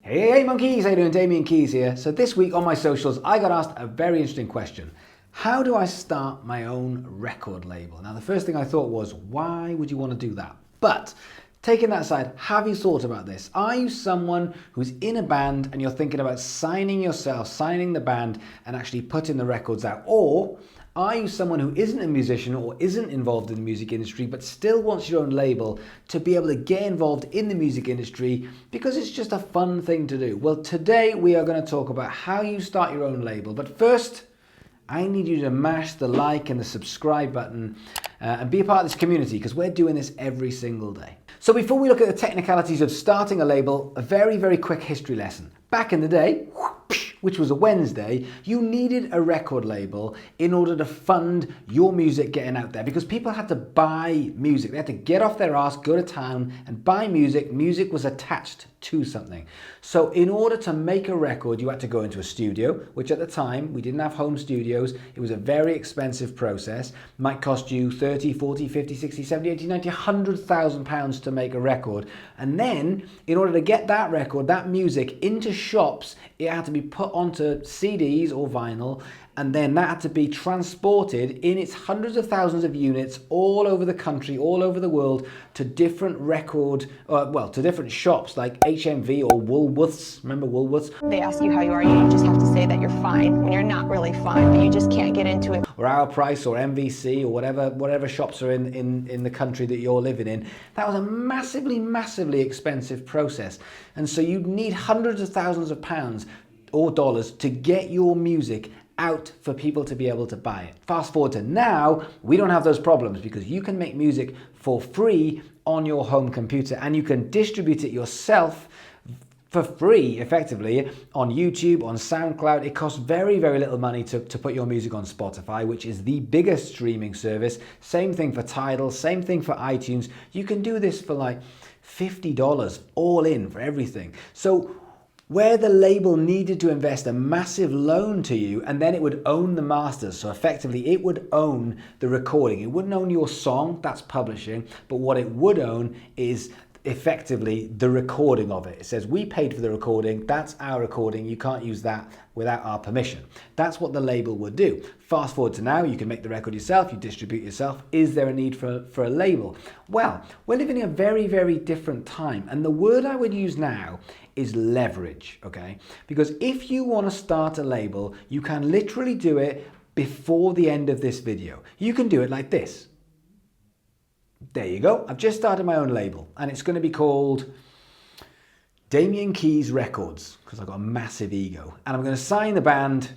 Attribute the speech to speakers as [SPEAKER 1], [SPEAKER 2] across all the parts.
[SPEAKER 1] Hey monkeys, how you doing? Damian Keyes here. So this week on my socials, I got asked a very interesting question. How do I start my own record label? Now the first thing I thought was, why would you want to do that? But taking that aside, have you thought about this? Are you someone who's in a band and you're thinking about signing yourself, signing the band and actually putting the records out? Or are you someone who isn't a musician or isn't involved in the music industry but still wants your own label to be able to get involved in the music industry because it's just a fun thing to do? Well, today we are going to talk about how you start your own label. But first, I need you to mash the like and the subscribe button and be a part of this community because we're doing this every single day. So before we look at the technicalities of starting a label, a very, very quick history lesson. Back in the day, which was a Wednesday, you needed a record label in order to fund your music getting out there because people had to buy music. They had to get off their ass, go to town and buy music. Music was attached to something. So in order to make a record, you had to go into a studio, which at the time, we didn't have home studios. It was a very expensive process. Might cost you 30, 40, 50, 60, 70, 80, 90, 100,000 pounds to make a record. And then in order to get that record, that music into shops, it had to be put onto CDs or vinyl, and then that had to be transported in its hundreds of thousands of units all over the country, all over the world, to different to different shops like HMV or Woolworths. Remember Woolworths?
[SPEAKER 2] They ask you how you are, you just have to say that you're fine when you're not really fine, but you just can't get into it.
[SPEAKER 1] Or Our Price or MVC or whatever shops are in the country that you're living in. That was a massively expensive process. And so you'd need hundreds of thousands of pounds or dollars to get your music out for people to be able to buy it. Fast forward to now, we don't have those problems because you can make music for free on your home computer and you can distribute it yourself for free, effectively, on YouTube, on SoundCloud. It costs very, very little money to put your music on Spotify, which is the biggest streaming service. Same thing for Tidal, same thing for iTunes. You can do this for like $50 all in for everything. So where the label needed to invest a massive loan to you and then it would own the masters. So effectively it would own the recording. It wouldn't own your song, that's publishing, but what it would own is effectively the recording of it. It says we paid for the recording, that's our recording, you can't use that without our permission. That's what the label would do. Fast forward to now, you can make the record yourself, you distribute yourself. Is there a need for a label? Well, we're living in a very, very different time, and the word I would use now is leverage, okay? Because if you want to start a label, you can literally do it before the end of this video. You can do it like this. There you go. I've just started my own label and it's going to be called Damian Keyes Records because I've got a massive ego. And I'm going to sign the band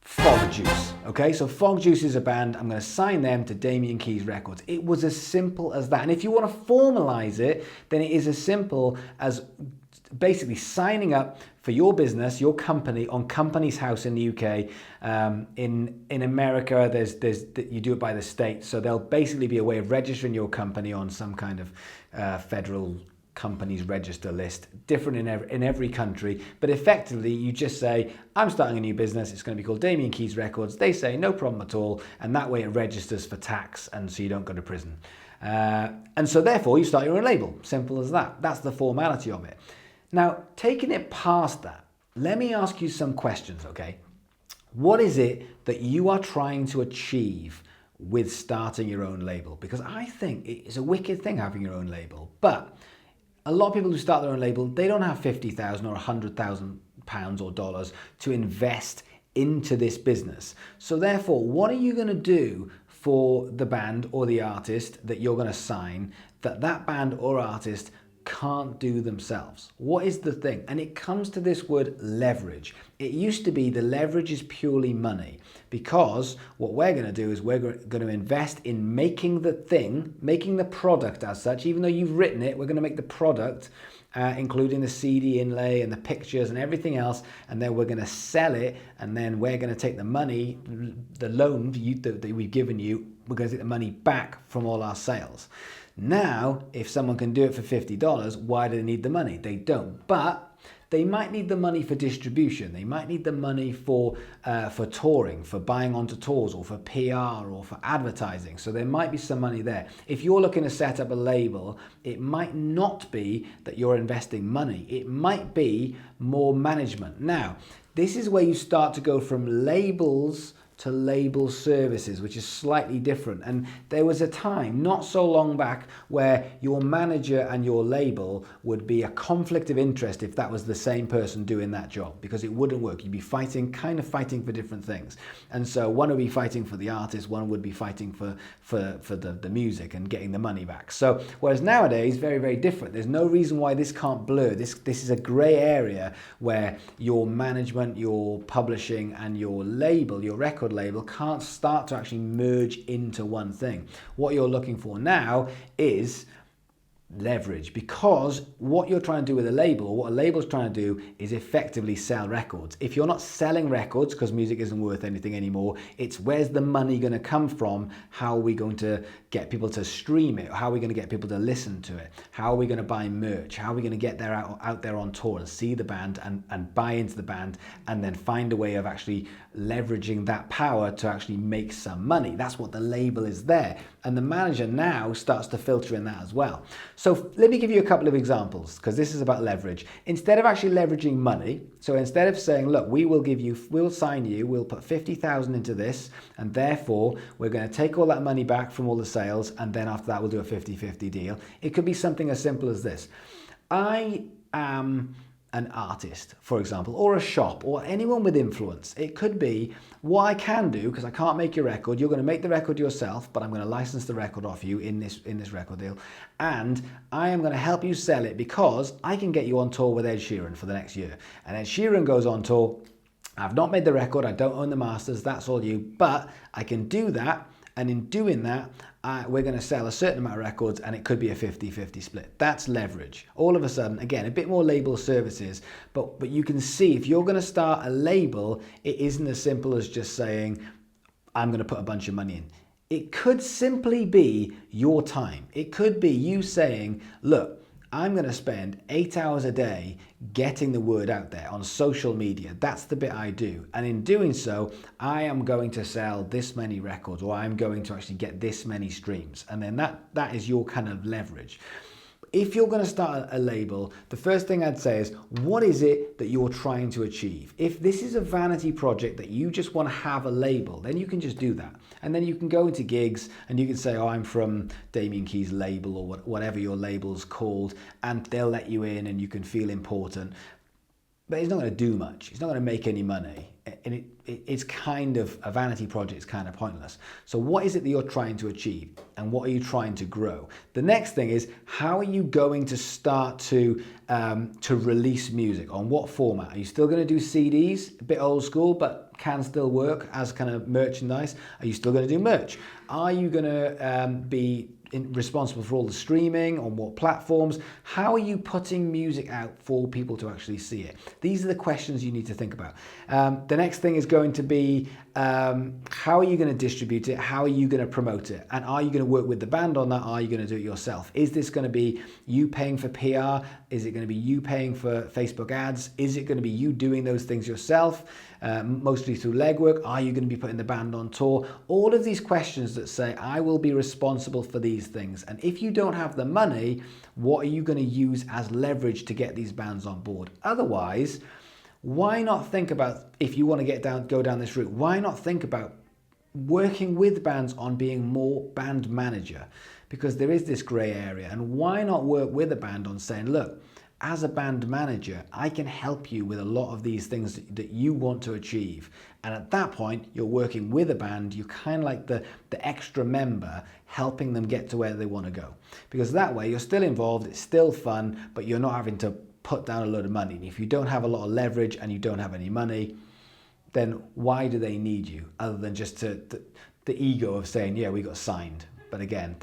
[SPEAKER 1] Fog Juice. Okay, so Fog Juice is a band. I'm going to sign them to Damian Keyes Records. It was as simple as that. And if you want to formalize it, then it is as simple as basically signing up for your business, your company, on Companies House in the UK. In America, you do it by the state, so there'll basically be a way of registering your company on some kind of federal companies register list, different in every country. But effectively, you just say, I'm starting a new business. It's going to be called Damian Keyes Records. They say no problem at all, and that way it registers for tax, and so you don't go to prison. And so therefore, you start your own label. Simple as that. That's the formality of it. Now, taking it past that, let me ask you some questions, okay? What is it that you are trying to achieve with starting your own label? Because I think it's a wicked thing having your own label, but a lot of people who start their own label, they don't have 50,000 or 100,000 pounds or dollars to invest into this business. So therefore, what are you going to do for the band or the artist that you're going to sign that band or artist can't do themselves? What is the thing? And it comes to this word leverage. It used to be the leverage is purely money, because what we're going to do is we're going to invest in making the thing, making the product as such. Even though you've written it, we're going to make the product, including the CD inlay and the pictures and everything else, and then we're going to sell it, and then we're going to take the money, the loan that we've given you, we're going to take the money back from all our sales. Now, if someone can do it for $50, why do they need the money? They don't. But They might need the money for distribution. They might need the money for touring, for buying onto tours, or for PR, or for advertising. So there might be some money there. If you're looking to set up a label, it might not be that you're investing money. It might be more management. Now, this is where you start to go from labels to label services, which is slightly different. And there was a time not so long back where your manager and your label would be a conflict of interest if that was the same person doing that job, because it wouldn't work. You'd be kind of fighting for different things. And so one would be fighting for the artist, one would be fighting for the music and getting the money back. So whereas nowadays, very, very different. There's no reason why this can't blur. This is a grey area where your management, your publishing, and your label, your record label, can't start to actually merge into one thing. What you're looking for now is leverage, because what you're trying to do with a label, what a label's trying to do, is effectively sell records. If you're not selling records because music isn't worth anything anymore, it's where's the money going to come from? How are we going to get people to stream it? How are we going to get people to listen to it? How are we going to buy merch? How are we going to get out there on tour and see the band and buy into the band, and then find a way of actually leveraging that power to actually make some money? That's what the label is there. And the manager now starts to filter in that as well. So let me give you a couple of examples, because this is about leverage. Instead of actually leveraging money, so instead of saying, look, we'll sign you, we'll put 50,000 into this, and therefore we're going to take all that money back from all the sales, and then after that we'll do a 50-50 deal. It could be something as simple as this. I am an artist, for example, or a shop, or anyone with influence. It could be, what I can do, because I can't make your record, you're going to make the record yourself, but I'm going to license the record off you in this record deal, and I am going to help you sell it because I can get you on tour with Ed Sheeran for the next year. And Ed Sheeran goes on tour. I've not made the record, I don't own the masters, that's all you, but I can do that. And in doing that, we're going to sell a certain amount of records, and it could be a 50-50 split. That's leverage. All of a sudden, again, a bit more label services, but you can see if you're going to start a label, it isn't as simple as just saying, I'm going to put a bunch of money in. It could simply be your time. It could be you saying, look, I'm going to spend 8 hours a day getting the word out there on social media. That's the bit I do. And in doing so, I am going to sell this many records, or I'm going to actually get this many streams. And then that is your kind of leverage. If you're going to start a label, the first thing I'd say is, what is it that you're trying to achieve? If this is a vanity project that you just want to have a label, then you can just do that. And then you can go into gigs and you can say, oh, I'm from Damian Keyes label, or whatever your label's called, and they'll let you in and you can feel important. But it's not going to do much. It's not going to make any money. And it's kind of a vanity project. It's kind of pointless. So what is it that you're trying to achieve, and what are you trying to grow? The next thing is, how are you going to start to release music? On what format? Are you still going to do CDs? A bit old school, but can still work as kind of merchandise. Are you still going to do merch? Are you going to be responsible for all the streaming? On what platforms? How are you putting music out for people to actually see it? These are the questions you need to think about. The next thing is going to be, how are you going to distribute it? How are you going to promote it? And are you going to work with the band on that? Are you going to do it yourself? Is this going to be you paying for PR? Is it going to be you paying for Facebook ads? Is it going to be you doing those things yourself, mostly through legwork? Are you going to be putting the band on tour? All of these questions that say, I will be responsible for these things. And if you don't have the money, what are you going to use as leverage to get these bands on board? Otherwise, why not think about, if you want to go down this route, why not think about working with bands on being more band manager? Because there is this grey area. And why not work with a band on saying, look, as a band manager, I can help you with a lot of these things that you want to achieve. And at that point, you're working with a band, you're kind of like the extra member, helping them get to where they want to go. Because that way, you're still involved, it's still fun, but you're not having to put down a load of money. And if you don't have a lot of leverage and you don't have any money, then why do they need you? Other than just the ego of saying, yeah, we got signed. But again,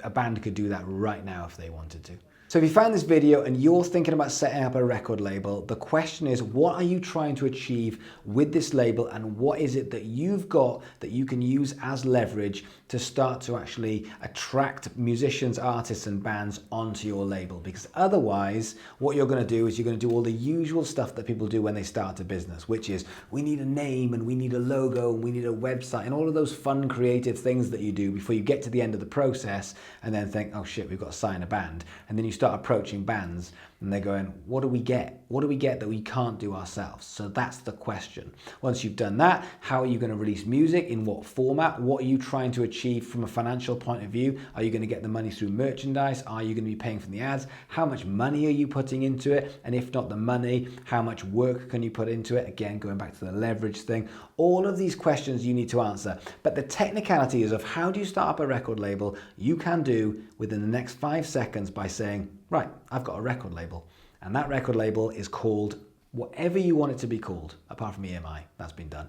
[SPEAKER 1] a band could do that right now if they wanted to. So if you found this video and you're thinking about setting up a record label, the question is, what are you trying to achieve with this label, and what is it that you've got that you can use as leverage to start to actually attract musicians, artists and bands onto your label? Because otherwise what you're going to do is you're going to do all the usual stuff that people do when they start a business, which is we need a name and we need a logo and we need a website and all of those fun creative things that you do before you get to the end of the process and then think, oh shit, we've got to sign a band. And then you start approaching bands and they're going, what do we get? What do we get that we can't do ourselves? So that's the question. Once you've done that, how are you going to release music? In what format? What are you trying to achieve from a financial point of view? Are you going to get the money through merchandise? Are you going to be paying for the ads? How much money are you putting into it? And if not the money, how much work can you put into it? Again, going back to the leverage thing. All of these questions you need to answer. But the technicalities of how do you start up a record label, you can do within the next 5 seconds by saying, right, I've got a record label. And that record label is called whatever you want it to be called, apart from EMI. That's been done.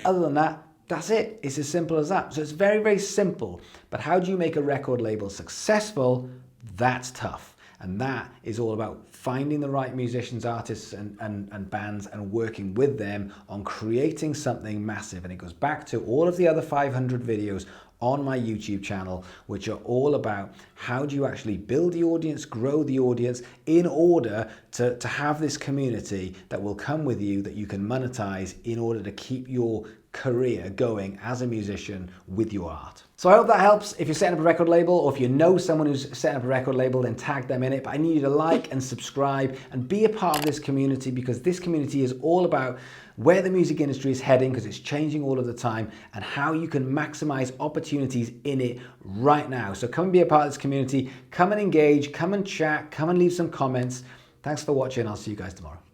[SPEAKER 1] Other than that, that's it. It's as simple as that. So it's very, very simple. But how do you make a record label successful? That's tough. And that is all about finding the right musicians, artists and bands and working with them on creating something massive. And it goes back to all of the other 500 videos on my YouTube channel, which are all about how do you actually build the audience, grow the audience in order to have this community that will come with you, that you can monetize in order to keep your career going as a musician with your art. So I hope that helps. If you're setting up a record label, or if you know someone who's setting up a record label, then tag them in it. But I need you to like and subscribe and be a part of this community, because this community is all about where the music industry is heading, because it's changing all of the time, and how you can maximize opportunities in it right now. So come and be a part of this community. Come and engage, come and chat, come and leave some comments. Thanks for watching. I'll see you guys tomorrow.